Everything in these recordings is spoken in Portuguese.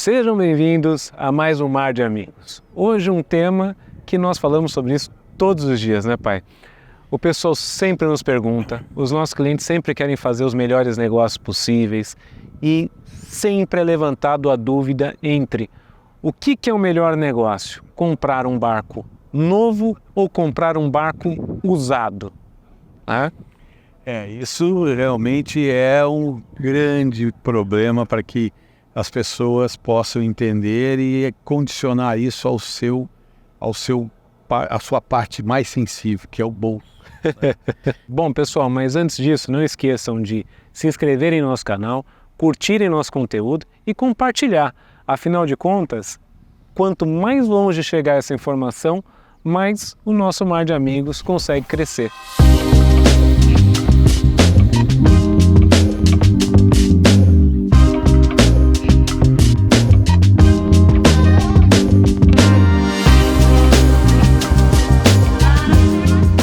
Sejam bem-vindos a mais um Mar de Amigos. Hoje um tema que nós falamos sobre isso todos os dias, né, pai? O pessoal sempre nos pergunta, os nossos clientes sempre querem fazer os melhores negócios possíveis e sempre é levantado a dúvida entre o que é o melhor negócio, comprar um barco novo ou comprar um barco usado, né? Isso realmente é um grande problema para que as pessoas possam entender e condicionar isso à sua parte mais sensível, que é o bolso. Bom, pessoal, mas antes disso, não esqueçam de se inscreverem no nosso canal, curtirem nosso conteúdo e compartilhar. Afinal de contas, quanto mais longe chegar essa informação, mais o nosso Mar de Amigos consegue crescer.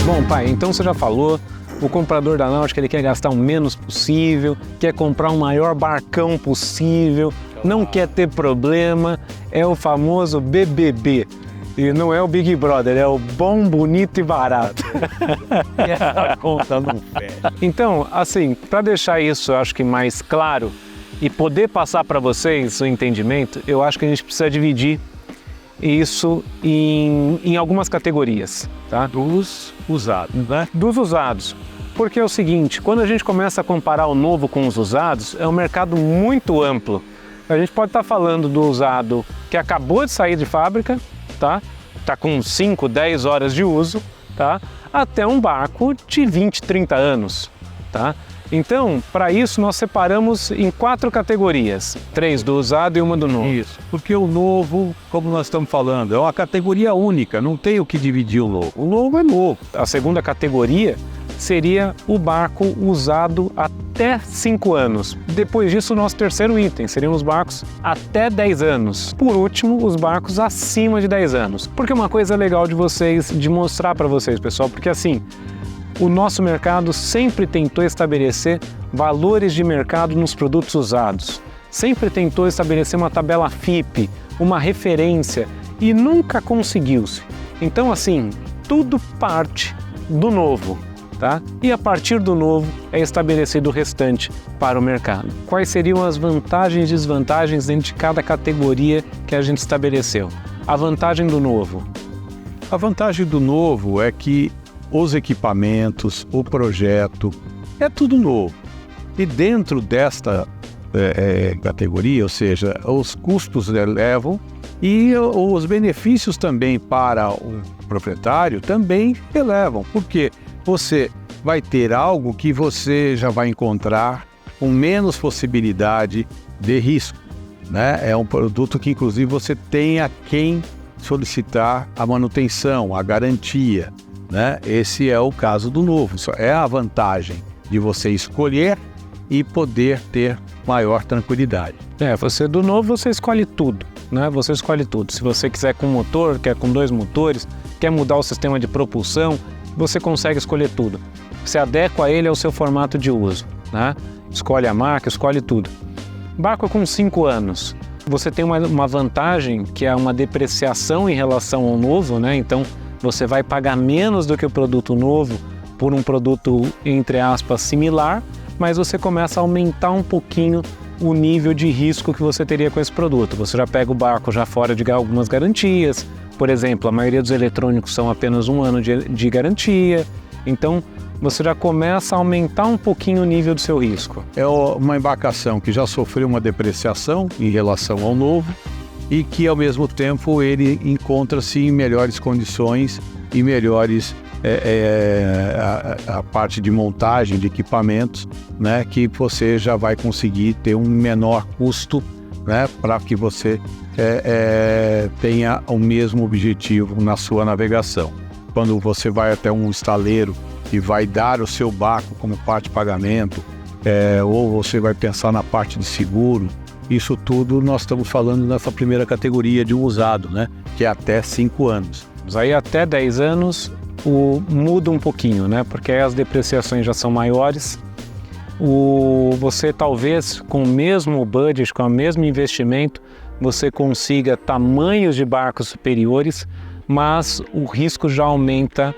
Bom, pai, então você já falou, o comprador da náutica ele quer gastar o menos possível, quer comprar o maior barcão possível, não quer ter problema, é o famoso BBB. E não é o Big Brother, é o bom, bonito e barato. E essa conta não fecha. Então, assim, para deixar isso, eu acho que mais claro e poder passar para vocês o entendimento, eu acho que a gente precisa dividir isso em algumas categorias, tá? Dos usados, né? Dos usados. Porque é o seguinte, quando a gente começa a comparar o novo com os usados, é um mercado muito amplo. A gente pode estar falando do usado que acabou de sair de fábrica, tá? Tá com 5, 10 horas de uso, tá? Até um barco de 20, 30 anos, tá? Então, para isso nós separamos em 4 categorias, 3 do usado e uma do novo. Isso, porque o novo, como nós estamos falando, é uma categoria única, não tem o que dividir o novo. O novo é novo. A segunda categoria seria o barco usado até 5 anos. Depois disso, o nosso terceiro item seriam os barcos até 10 anos. Por último, os barcos acima de 10 anos. Porque uma coisa legal de mostrar para vocês, pessoal, porque assim, o nosso mercado sempre tentou estabelecer valores de mercado nos produtos usados. Sempre tentou estabelecer uma tabela FIPE, uma referência, e nunca conseguiu-se. Então, assim, tudo parte do novo, tá? E a partir do novo é estabelecido o restante para o mercado. Quais seriam as vantagens e desvantagens dentro de cada categoria que a gente estabeleceu? A vantagem do novo. A vantagem do novo é que os equipamentos, o projeto, é tudo novo. E dentro desta categoria, ou seja, os custos elevam e os benefícios também para o proprietário também elevam, porque você vai ter algo que você já vai encontrar com menos possibilidade de risco, né? É um produto que inclusive você tem a quem solicitar a manutenção, a garantia, né? Esse é o caso do novo. Isso é a vantagem de você escolher e poder ter maior tranquilidade. Você do novo você escolhe tudo, né? Você escolhe tudo. Se você quiser com motor, quer com 2 motores, quer mudar o sistema de propulsão, você consegue escolher tudo. Você adequa ele ao seu formato de uso, né? Escolhe a marca, escolhe tudo. Barco com 5 anos. Você tem uma vantagem que é uma depreciação em relação ao novo, né? Então você vai pagar menos do que o produto novo por um produto, entre aspas, similar, mas você começa a aumentar um pouquinho o nível de risco que você teria com esse produto. Você já pega o barco já fora de algumas garantias, por exemplo, a maioria dos eletrônicos são apenas 1 ano de garantia, então você já começa a aumentar um pouquinho o nível do seu risco. É uma embarcação que já sofreu uma depreciação em relação ao novo, e que ao mesmo tempo ele encontra-se em melhores condições e melhores a parte de montagem de equipamentos, né, que você já vai conseguir ter um menor custo, né, para que você tenha o mesmo objetivo na sua navegação. Quando você vai até um estaleiro e vai dar o seu barco como parte de pagamento, ou você vai pensar na parte de seguro, isso tudo nós estamos falando nessa primeira categoria de um usado, né? Que é até 5 anos. Aí até 10 anos muda um pouquinho, né? Porque aí as depreciações já são maiores. Você talvez com o mesmo budget, com o mesmo investimento, você consiga tamanhos de barcos superiores, mas o risco já aumenta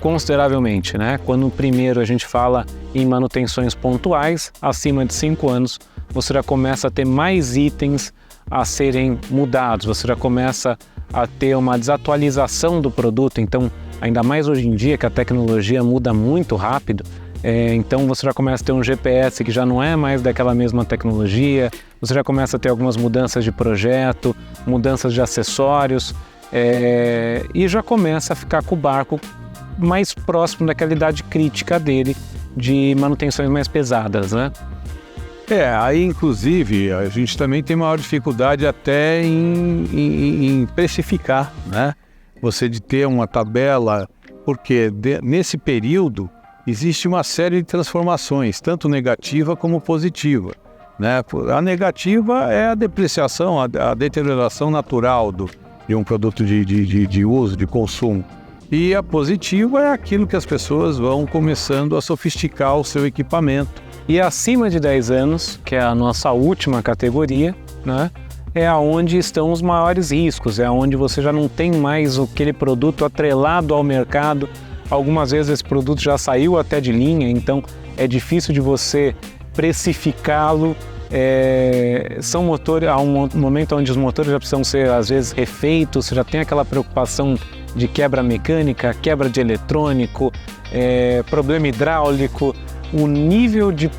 consideravelmente, né? Quando primeiro a gente fala em manutenções pontuais, acima de 5 anos, você já começa a ter mais itens a serem mudados, você já começa a ter uma desatualização do produto, então ainda mais hoje em dia que a tecnologia muda muito rápido, então você já começa a ter um GPS que já não é mais daquela mesma tecnologia, você já começa a ter algumas mudanças de projeto, mudanças de acessórios, e já começa a ficar com o barco mais próximo daquela idade crítica dele de manutenções mais pesadas, né? Aí inclusive a gente também tem maior dificuldade até em precificar, né? Você de ter uma tabela, porque nesse período existe uma série de transformações, tanto negativa como positiva, né? A negativa é a depreciação, a deterioração natural de um produto de uso, de consumo. E a positiva é aquilo que as pessoas vão começando a sofisticar o seu equipamento. E acima de 10 anos, que é a nossa última categoria, né, é onde estão os maiores riscos, é onde você já não tem mais aquele produto atrelado ao mercado. Algumas vezes esse produto já saiu até de linha, então é difícil de você precificá-lo. São motores, há um momento onde os motores já precisam ser às vezes refeitos, você já tem aquela preocupação de quebra mecânica, quebra de eletrônico, problema hidráulico. O nível de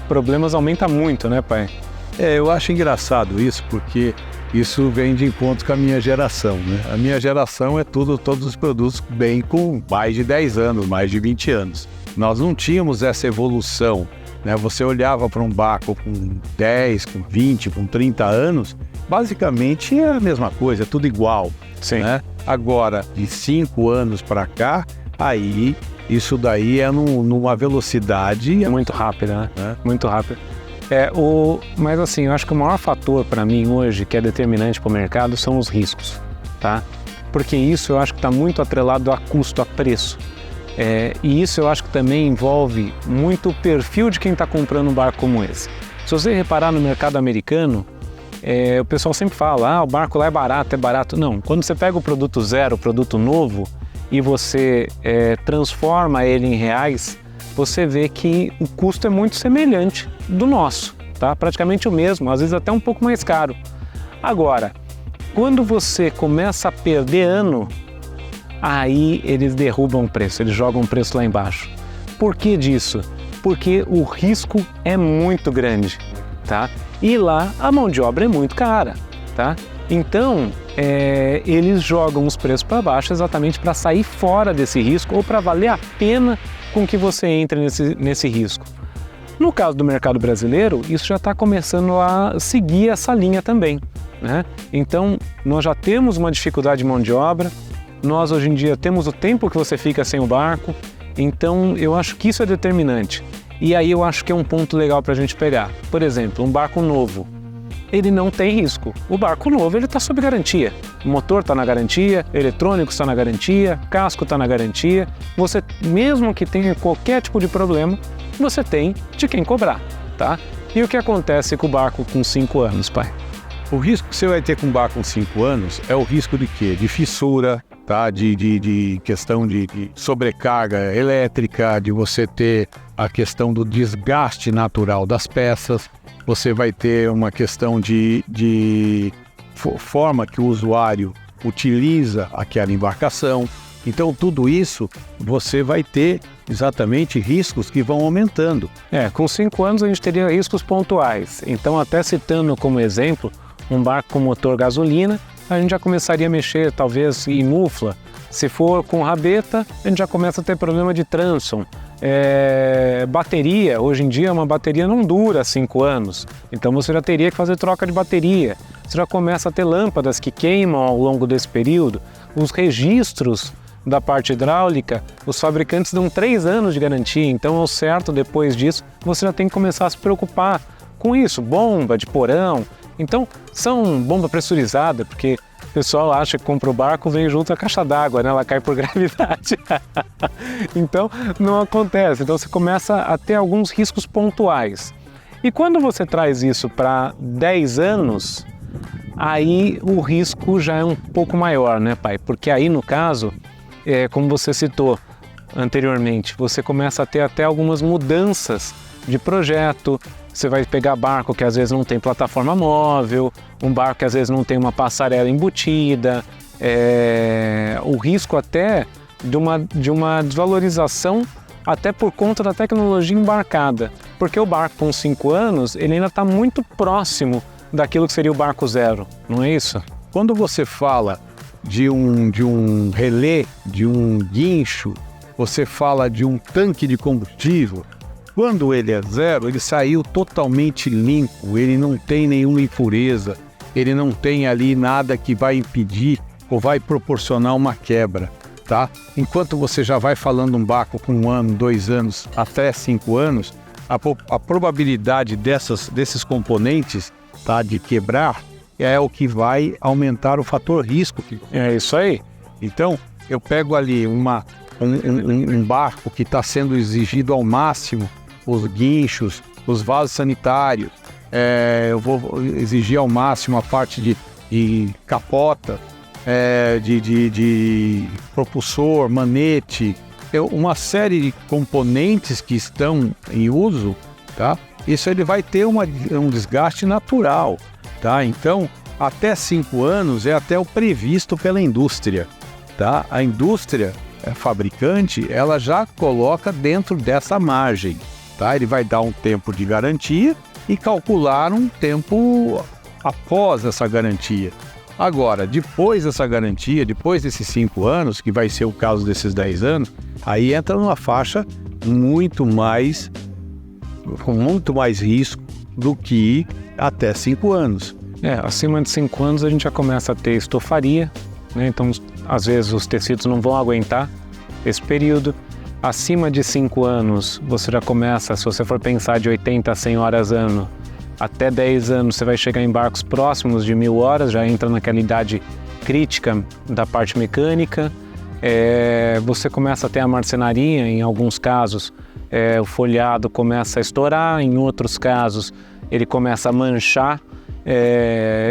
problemas aumenta muito, né, pai? Eu acho engraçado isso, porque isso vem de encontro com a minha geração, né? A minha geração é todos os produtos bem com mais de 10 anos, mais de 20 anos. Nós não tínhamos essa evolução, né? Você olhava para um barco com 10, com 20, com 30 anos, basicamente é a mesma coisa, é tudo igual. Sim. Né? Agora, de 5 anos para cá, aí isso daí é numa velocidade muito rápida, né? Muito rápida. Mas assim, eu acho que o maior fator para mim hoje, que é determinante para o mercado, são os riscos, tá? Porque isso eu acho que está muito atrelado a custo, a preço. E isso eu acho que também envolve muito o perfil de quem está comprando um barco como esse. Se você reparar no mercado americano, o pessoal sempre fala, o barco lá é barato. Não, quando você pega o produto zero, o produto novo, e você transforma ele em reais, você vê que o custo é muito semelhante do nosso, tá? Praticamente o mesmo, às vezes até um pouco mais caro. Agora, quando você começa a perder ano, aí eles derrubam o preço, eles jogam o preço lá embaixo. Por que disso? Porque o risco é muito grande, tá? E lá a mão de obra é muito cara, tá? Então, eles jogam os preços para baixo exatamente para sair fora desse risco ou para valer a pena com que você entre nesse risco. No caso do mercado brasileiro, isso já está começando a seguir essa linha também, né? Então, nós já temos uma dificuldade de mão de obra, nós hoje em dia temos o tempo que você fica sem o barco, então eu acho que isso é determinante. E aí eu acho que é um ponto legal para a gente pegar. Por exemplo, um barco novo. Ele não tem risco. O barco novo ele está sob garantia. O motor está na garantia, eletrônico está na garantia, casco está na garantia. Você, mesmo que tenha qualquer tipo de problema, você tem de quem cobrar, tá? E o que acontece com o barco com 5 anos, pai? O risco que você vai ter com um barco com 5 anos é o risco de quê? De fissura, tá? De questão de sobrecarga elétrica, de você ter a questão do desgaste natural das peças. Você vai ter uma questão de forma que o usuário utiliza aquela embarcação. Então, tudo isso você vai ter exatamente riscos que vão aumentando. Com 5 anos a gente teria riscos pontuais. Então, até citando como exemplo, um barco com motor gasolina, a gente já começaria a mexer talvez em mufla. Se for com rabeta, a gente já começa a ter problema de transom. Bateria, hoje em dia uma bateria não dura 5 anos, então você já teria que fazer troca de bateria. Você já começa a ter lâmpadas que queimam ao longo desse período. Os registros da parte hidráulica, os fabricantes dão 3 anos de garantia, então ao certo depois disso você já tem que começar a se preocupar com isso, bomba de porão. Então são bomba pressurizada, porque o pessoal acha que compra o barco, vem junto a caixa d'água, né? Ela cai por gravidade. Então não acontece, então você começa a ter alguns riscos pontuais. E quando você traz isso para 10 anos, aí o risco já é um pouco maior, né, pai? Porque aí, no caso, como você citou anteriormente, você começa a ter até algumas mudanças de projeto. Você vai pegar barco que às vezes não tem plataforma móvel, um barco que às vezes não tem uma passarela embutida, o risco até de uma desvalorização até por conta da tecnologia embarcada, porque o barco com 5 anos ele ainda está muito próximo daquilo que seria o barco zero, não é isso? Quando você fala de um relé, de um guincho, você fala de um tanque de combustível, quando ele é zero, ele saiu totalmente limpo, ele não tem nenhuma impureza, ele não tem ali nada que vai impedir ou vai proporcionar uma quebra, tá? Enquanto você já vai falando um barco com 1 ano, 2 anos, até 5 anos, a probabilidade desses componentes, tá, de quebrar é o que vai aumentar o fator risco. É isso aí. Então, eu pego ali um barco que está sendo exigido ao máximo, os guinchos, os vasos sanitários, eu vou exigir ao máximo a parte de capota, de propulsor, manete, uma série de componentes que estão em uso, tá? Isso ele vai ter um desgaste natural, tá? Então, até 5 anos é até o previsto pela indústria, tá? A indústria fabricante, ela já coloca dentro dessa margem, tá? Ele vai dar um tempo de garantia e calcular um tempo após essa garantia. Agora, depois dessa garantia, depois desses 5 anos, que vai ser o caso desses 10 anos, aí entra numa faixa com muito mais risco do que até 5 anos. Acima de 5 anos a gente já começa a ter estofaria, né? Então, às vezes os tecidos não vão aguentar esse período. Acima de 5 anos, você já começa, se você for pensar de 80 a 100 horas ano, até 10 anos você vai chegar em barcos próximos de 1000 horas, já entra naquela idade crítica da parte mecânica. Você começa a ter a marcenaria, em alguns casos o folhado começa a estourar, em outros casos ele começa a manchar.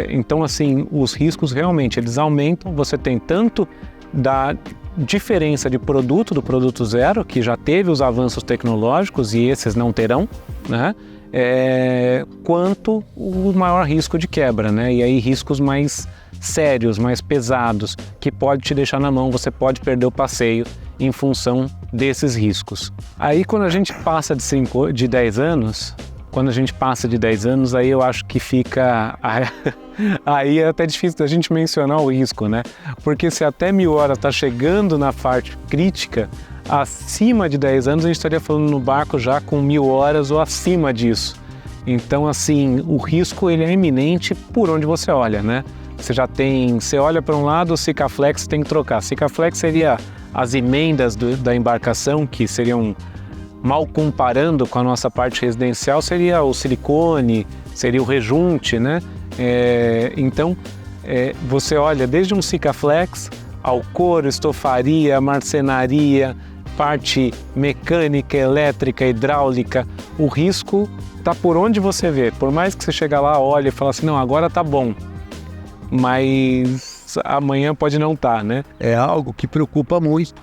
Então, assim, os riscos realmente eles aumentam. Você tem tanto da diferença de produto, do produto zero, que já teve os avanços tecnológicos e esses não terão, né? Quanto o maior risco de quebra, né? E aí riscos mais sérios, mais pesados, que pode te deixar na mão, você pode perder o passeio em função desses riscos. Aí quando a gente passa de 10 anos, aí eu acho que fica... Aí é até difícil da gente mencionar o risco, né? Porque se até 1000 horas está chegando na parte crítica, acima de 10 anos a gente estaria falando no barco já com 1000 horas ou acima disso. Então, assim, o risco ele é iminente por onde você olha, né? Você olha para um lado, o Sikaflex tem que trocar. Sikaflex seria as emendas da embarcação, que seriam, mal comparando com a nossa parte residencial, seria o silicone, seria o rejunte, né? Então, você olha desde um Sikaflex ao couro, estofaria, marcenaria, parte mecânica, elétrica, hidráulica, o risco está por onde você vê. Por mais que você chegue lá, olhe e fale assim, não, agora tá bom, mas amanhã pode não estar, né? É algo que preocupa muito,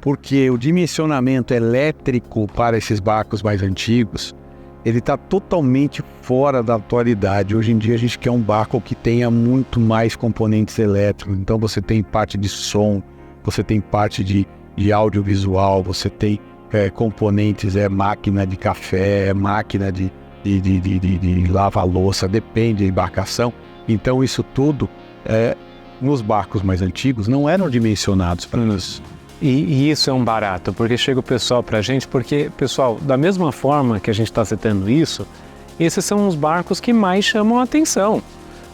porque o dimensionamento elétrico para esses barcos mais antigos, ele está totalmente fora da atualidade. Hoje em dia a gente quer um barco que tenha muito mais componentes elétricos. Então você tem parte de som, você tem parte de audiovisual, você tem componentes, máquina de café, máquina de lava-louça, depende da embarcação. Então isso tudo, nos barcos mais antigos, não eram dimensionados para isso. E isso é um barato, porque chega o pessoal pra gente, porque, pessoal, da mesma forma que a gente está citando isso, esses são os barcos que mais chamam a atenção,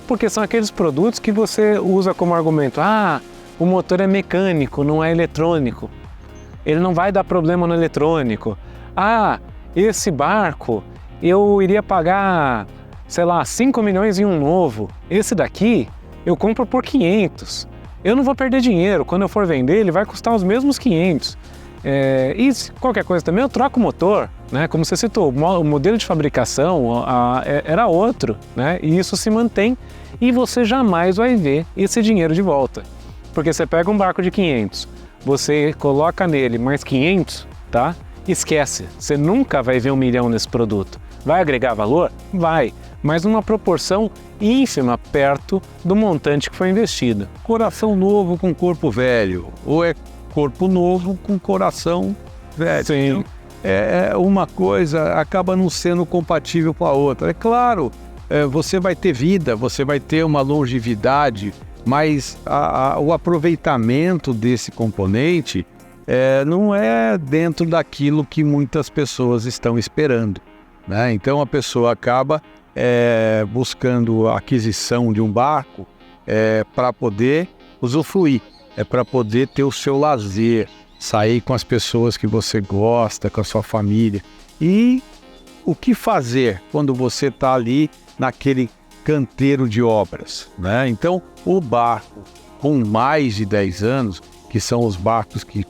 porque são aqueles produtos que você usa como argumento, o motor é mecânico, não é eletrônico, ele não vai dar problema no eletrônico, esse barco eu iria pagar, sei lá, 5 milhões em um novo, esse daqui eu compro por 500, eu não vou perder dinheiro, quando eu for vender ele vai custar os mesmos 500. E qualquer coisa também eu troco o motor, né? Como você citou, o modelo de fabricação era outro, né? E isso se mantém e você jamais vai ver esse dinheiro de volta. Porque você pega um barco de 500, você coloca nele mais 500, tá? Esquece, você nunca vai ver 1 milhão nesse produto. Vai agregar valor? Vai, mas numa proporção ínfima perto do montante que foi investido. Coração novo com corpo velho, ou é corpo novo com coração velho. Sim. Então, uma coisa acaba não sendo compatível com a outra. É claro, você vai ter vida, você vai ter uma longevidade, mas o aproveitamento desse componente não é dentro daquilo que muitas pessoas estão esperando, né? Então a pessoa acaba buscando a aquisição de um barco para poder usufruir, para poder ter o seu lazer, sair com as pessoas que você gosta, com a sua família. E o que fazer quando você está ali naquele canteiro de obras, né? Então, o barco com mais de 10 anos, que são os barcos que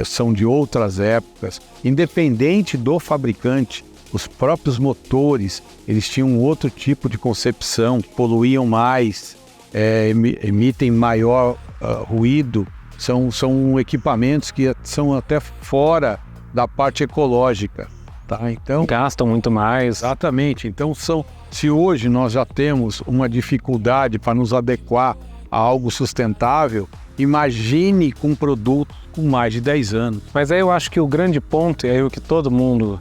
são de outras épocas, independente do fabricante, os próprios motores, eles tinham outro tipo de concepção, poluíam mais, emitem maior ruído, são equipamentos que são até fora da parte ecológica, tá? Então, gastam muito mais. Exatamente. Então, se hoje nós já temos uma dificuldade para nos adequar a algo sustentável, imagine com um produto com mais de 10 anos. Mas aí eu acho que o grande ponto, e aí o que todo mundo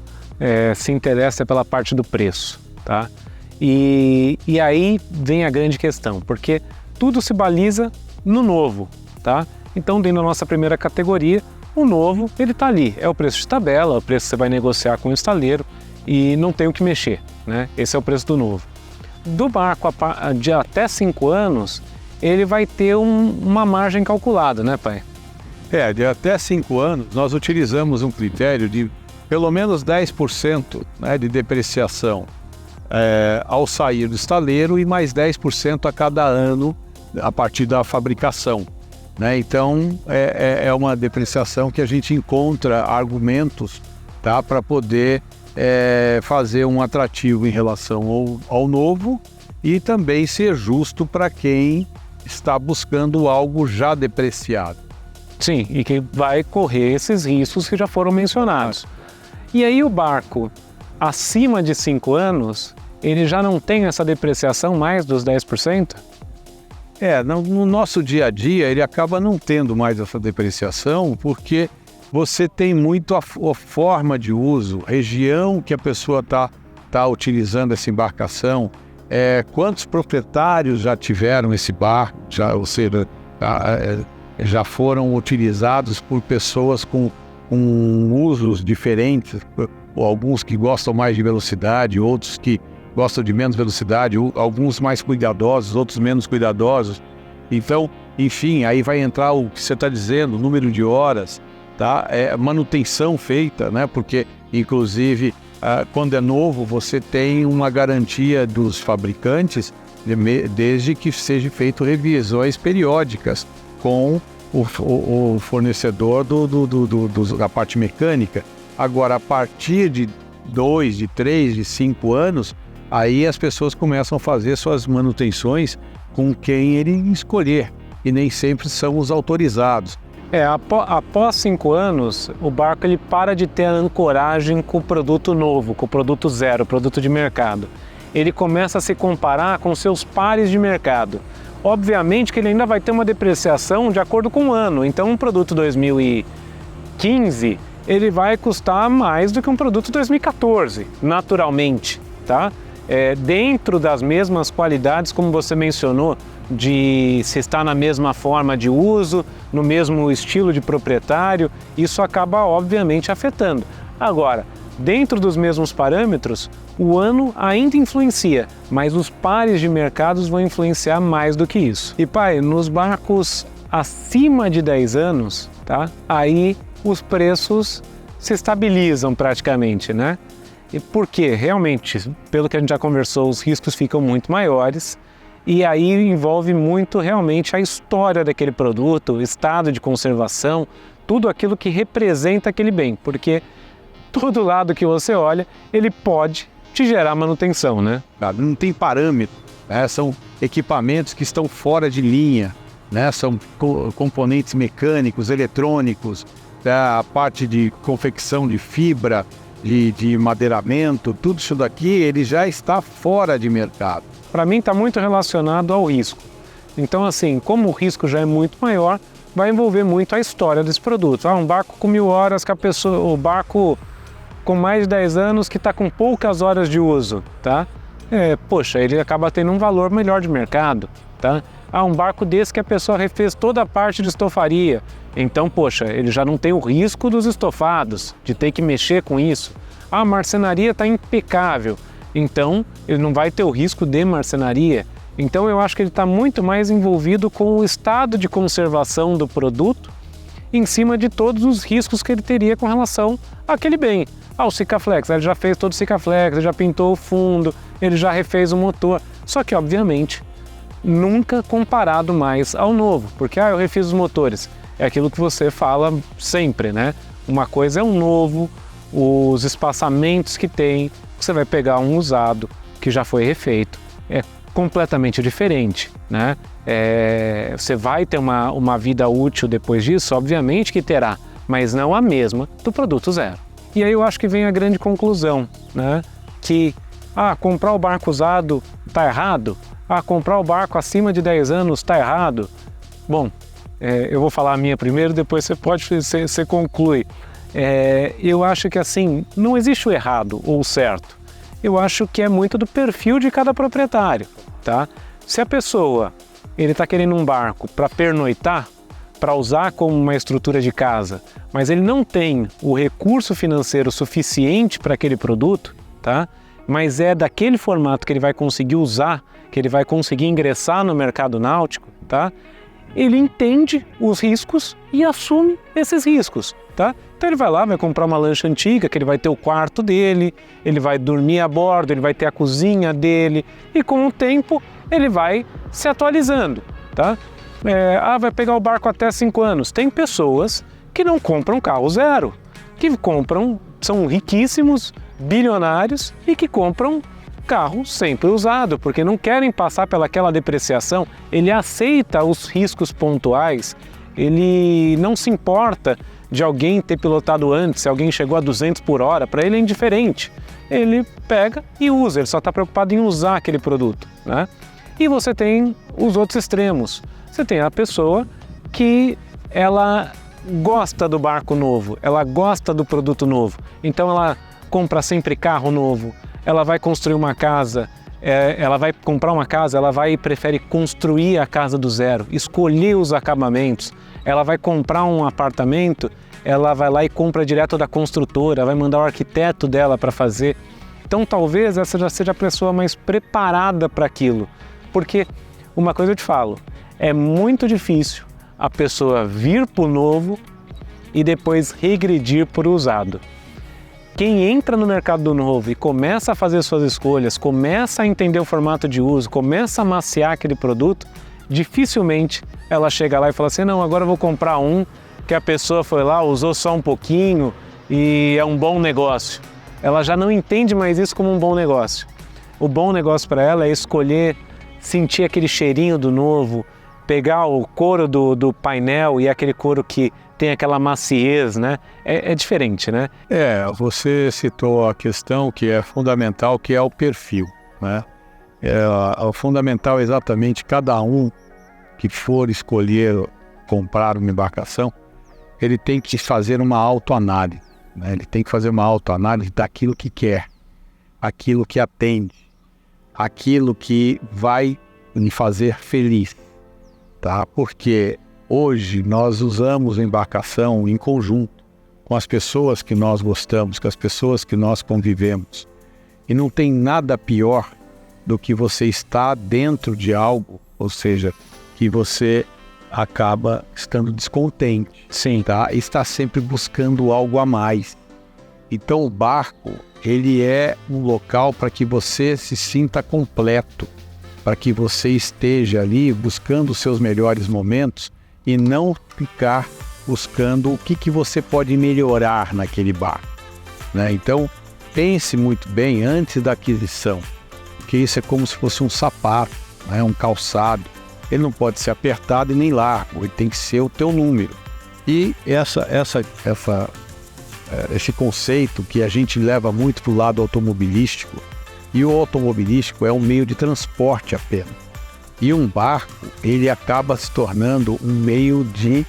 se interessa é pela parte do preço, tá? E aí vem a grande questão, porque tudo se baliza no novo, tá? Então, dentro da nossa primeira categoria, o novo, ele está ali. É o preço de tabela, é o preço que você vai negociar com o estaleiro e não tem o que mexer, né? Esse é o preço do novo. Do barco de até 5 anos, ele vai ter uma margem calculada, né, pai? De até 5 anos, nós utilizamos um critério de pelo menos 10%, né, de depreciação ao sair do estaleiro e mais 10% a cada ano a partir da fabricação, né? Então, é uma depreciação que a gente encontra argumentos, tá, para poder fazer um atrativo em relação ao novo e também ser justo para quem está buscando algo já depreciado. Sim, e que vai correr esses riscos que já foram mencionados. E aí o barco acima de 5 anos, ele já não tem essa depreciação mais dos 10%? No nosso dia a dia ele acaba não tendo mais essa depreciação porque você tem muito a forma de uso, região que a pessoa tá utilizando essa embarcação, quantos proprietários já tiveram esse barco, ou seja, já foram utilizados por pessoas com usos diferentes, alguns que gostam mais de velocidade, outros que gostam de menos velocidade, alguns mais cuidadosos, outros menos cuidadosos. Então, enfim, aí vai entrar o que você está dizendo, o número de horas, tá? Manutenção feita, né? Porque, inclusive, quando é novo, você tem uma garantia dos fabricantes, desde que seja feito revisões periódicas com o fornecedor da parte mecânica. Agora, a partir de 2, de 3, de 5 anos, aí as pessoas começam a fazer suas manutenções com quem ele escolher, e nem sempre são os autorizados. Após 5 anos, o barco ele para de ter a ancoragem com o produto novo, com o produto zero, o produto de mercado. Ele começa a se comparar com seus pares de mercado. Obviamente que ele ainda vai ter uma depreciação de acordo com o ano. Então, um produto 2015, ele vai custar mais do que um produto 2014, naturalmente, tá? Dentro das mesmas qualidades, como você mencionou, de se está na mesma forma de uso, no mesmo estilo de proprietário, isso acaba obviamente afetando. Agora, dentro dos mesmos parâmetros, o ano ainda influencia, mas os pares de mercados vão influenciar mais do que isso. E pai, nos barcos acima de 10 anos, tá? Aí os preços se estabilizam praticamente, né? E por quê? Realmente, pelo que a gente já conversou, os riscos ficam muito maiores e aí envolve muito realmente a história daquele produto, o estado de conservação, tudo aquilo que representa aquele bem, porque todo lado que você olha, ele pode te gerar manutenção, né? Não tem parâmetro né? São equipamentos que estão fora de linha, né? São componentes mecânicos, eletrônicos, a parte de confecção de fibra, de madeiramento, tudo isso daqui ele já está fora de mercado. Para mim está muito relacionado ao risco. Então assim, como o risco já é muito maior, vai envolver muito a história desse produto. Um barco com 1000 horas, que o barco com mais de 10 anos que está com poucas horas de uso, tá? Poxa, ele acaba tendo um valor melhor de mercado, tá? Um barco desse que a pessoa refez toda a parte de estofaria, então, poxa, ele já não tem o risco dos estofados, de ter que mexer com isso. A marcenaria está impecável, então ele não vai ter o risco de marcenaria. Então eu acho que ele está muito mais envolvido com o estado de conservação do produto, em cima de todos os riscos que ele teria com relação àquele bem. O Sikaflex, ele já fez todo o Sikaflex, ele já pintou o fundo, ele já refez o motor. Só que, obviamente, nunca comparado mais ao novo, porque eu refiz os motores. É aquilo que você fala sempre, né? Uma coisa é um novo, os espaçamentos que tem, você vai pegar um usado que já foi refeito, é completamente diferente, né? Você vai ter uma vida útil depois disso, obviamente que terá, mas não a mesma do produto zero. E aí eu acho que vem a grande conclusão, né? Que comprar o barco usado está errado, comprar o barco acima de 10 anos está errado. Bom, eu vou falar a minha primeiro, depois você conclui. Eu acho que assim, não existe o errado ou o certo. Eu acho que é muito do perfil de cada proprietário, tá? Se a pessoa ele está querendo um barco para pernoitar, para usar como uma estrutura de casa, mas ele não tem o recurso financeiro suficiente para aquele produto, tá? Mas é daquele formato que ele vai conseguir usar, que ele vai conseguir ingressar no mercado náutico, tá? Ele entende os riscos e assume esses riscos, tá? Então ele vai lá, vai comprar uma lancha antiga, que ele vai ter o quarto dele, ele vai dormir a bordo, ele vai ter a cozinha dele, e com o tempo ele vai se atualizando, tá? Vai pegar o barco até 5 anos. Tem pessoas que não compram carro zero, que são riquíssimos, bilionários e que compram carro sempre usado, porque não querem passar pelaquela depreciação. Ele aceita os riscos pontuais, ele não se importa de alguém ter pilotado antes, se alguém chegou a 200 por hora, para ele é indiferente. Ele pega e usa, ele só está preocupado em usar aquele produto, né? E você tem os outros extremos. Você tem a pessoa que ela gosta do barco novo, ela gosta do produto novo, então ela compra sempre carro novo, ela vai construir uma casa, ela vai comprar uma casa, ela prefere construir a casa do zero, escolher os acabamentos, ela vai comprar um apartamento, ela vai lá e compra direto da construtora, vai mandar o arquiteto dela para fazer. Então talvez essa já seja a pessoa mais preparada para aquilo, porque uma coisa eu te falo, é muito difícil a pessoa vir para o novo e depois regredir para o usado. Quem entra no mercado do novo e começa a fazer suas escolhas, começa a entender o formato de uso, começa a maciar aquele produto, dificilmente ela chega lá e fala assim, não, agora eu vou comprar um que a pessoa foi lá, usou só um pouquinho e é um bom negócio. Ela já não entende mais isso como um bom negócio. O bom negócio para ela é escolher, sentir aquele cheirinho do novo, pegar o couro do painel e aquele couro que tem aquela maciez, né? É diferente, né? Você citou a questão que é fundamental, que é o perfil, né? O fundamental é exatamente cada um que for escolher comprar uma embarcação, ele tem que fazer uma autoanálise, né? Ele tem que fazer uma autoanálise daquilo que quer, aquilo que atende, aquilo que vai lhe fazer feliz, tá? Porque hoje nós usamos a embarcação em conjunto com as pessoas que nós gostamos, com as pessoas que nós convivemos. E não tem nada pior do que você estar dentro de algo, ou seja, que você acaba estando descontente. Sim. Tá? E está sempre buscando algo a mais. Então o barco, ele é um local para que você se sinta completo, para que você esteja ali buscando os seus melhores momentos e não ficar buscando o que você pode melhorar naquele barco, né? Então, pense muito bem antes da aquisição, porque isso é como se fosse um sapato, né? Um calçado. Ele não pode ser apertado e nem largo, ele tem que ser o teu número. E esse conceito que a gente leva muito para o lado automobilístico, e o automobilístico é um meio de transporte apenas. E um barco, ele acaba se tornando um meio de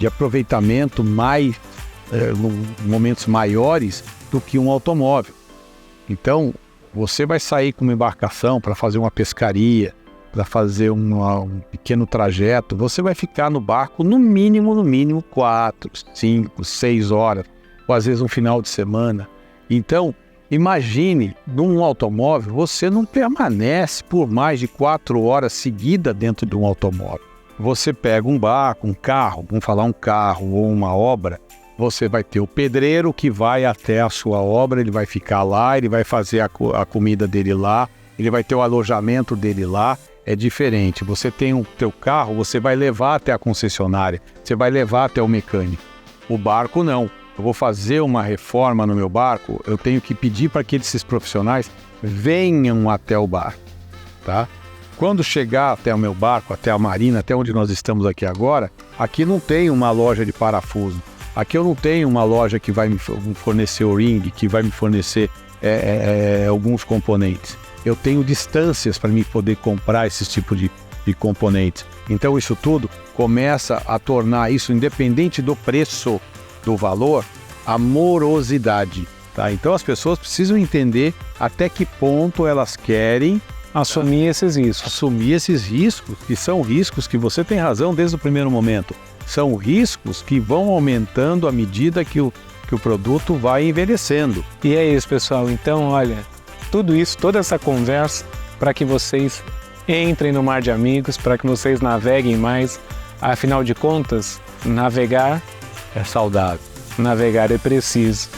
aproveitamento mais, momentos maiores do que um automóvel. Então, você vai sair com uma embarcação para fazer uma pescaria, para fazer um pequeno trajeto, você vai ficar no barco no mínimo 4, 5, 6 horas, ou às vezes um final de semana. Então, imagine, num automóvel, você não permanece por mais de 4 horas seguidas dentro de um automóvel. Você pega um barco, um carro, vamos falar um carro ou uma obra, você vai ter o pedreiro que vai até a sua obra, ele vai ficar lá, ele vai fazer a comida dele lá, ele vai ter o alojamento dele lá. É diferente. Você tem o teu carro, você vai levar até a concessionária, você vai levar até o mecânico. O barco não. Eu vou fazer uma reforma no meu barco, eu tenho que pedir para que esses profissionais venham até o barco, tá? Quando chegar até o meu barco, até a marina, até onde nós estamos aqui agora, aqui não tem uma loja de parafuso. Aqui eu não tenho uma loja que vai me fornecer o ringue, que vai me fornecer alguns componentes. Eu tenho distâncias para mim poder comprar esse tipo de componentes. Então isso tudo começa a tornar isso, independente do preço, do valor, a morosidade. Tá? Então as pessoas precisam entender até que ponto elas querem assumir esses riscos. Assumir esses riscos, que são riscos que você tem razão desde o primeiro momento. São riscos que vão aumentando à medida que o produto vai envelhecendo. E é isso, pessoal. Então, olha, tudo isso, toda essa conversa, para que vocês entrem no mar de amigos, para que vocês naveguem mais. Afinal de contas, navegar é saudável. Navegar é preciso.